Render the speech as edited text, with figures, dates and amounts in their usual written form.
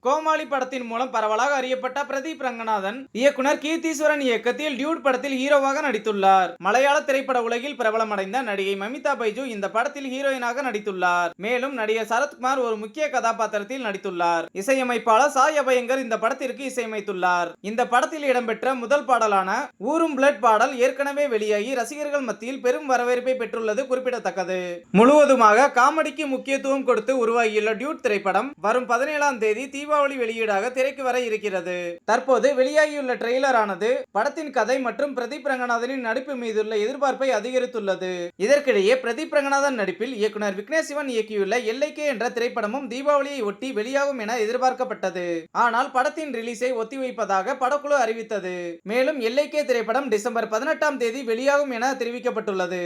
கோமாளி படத்தின் மூலம் பரவலாக அறியப்பட்ட பிரதீப் ரங்கநாதன் இயக்குனர் கீர்த்தீஸ்வரன் இயக்கத்தில் டியூட் படத்தில் ஹீரோவாக நடித்துள்ளார். மலையாள திரைப்பட உலகில் பிரபலமடைந்த நடிகை மமிதா பைஜு இந்த படத்தில் ஹீரோயினாக நடித்துள்ளார். மேலும் நடிகர் சரத்குமார் ஒரு முக்கிய கதாபாத்திரத்தில் நடித்துள்ளார். இசையமைப்பாளர் சாய் அபயங்கர் இந்த படத்திற்கு இசையமைத்துள்ளார். இந்த படத்தில் இடம்பெற்ற முதல் பாடலான ஊரும் பிளட் பாடல் ஏற்கனவே வெளியாகி ரசிகர்கள் மத்தியில் பெரும் வரவேற்பை பெற்றுள்ளது குறிப்பிடத்தக்கது. முழுவதுமாக காமெடிக்கு முக்கியத்துவம் கொடுத்து உருவாகியுள்ள டியூட் திரைப்படம் வரும் 17ஆம் தேதி தீபாவளி வெளியீடாக திரைக்கு வர இருக்கிறது. தற்போது வெளியாகியுள்ள ட்ரெய்லர் ஆனது படத்தின் கதை மற்றும் பிரதீப் ரங்கநாதனின் நடிப்பு மீதுள்ள எதிர்பார்ப்பை அதிகரித்துள்ளது. இதற்கிடையே பிரதீப் ரங்கநாதன் நடிப்பில் இயக்குனர் விக்னேஷ் சிவன் இயக்கியுள்ள எல்லைக்கே என்ற திரைப்படமும் தீபாவளியை ஒட்டி வெளியாகும் என எதிர்பார்க்கப்பட்டது. ஆனால் படத்தின் ரிலீஸை ஒத்திவைப்பதாக படக்குழு அறிவித்தது. மேலும் எல்லைக்கே திரைப்படம் டிசம்பர் 18ஆம் தேதி வெளியாகும் என தெரிவிக்கப்பட்டுள்ளது.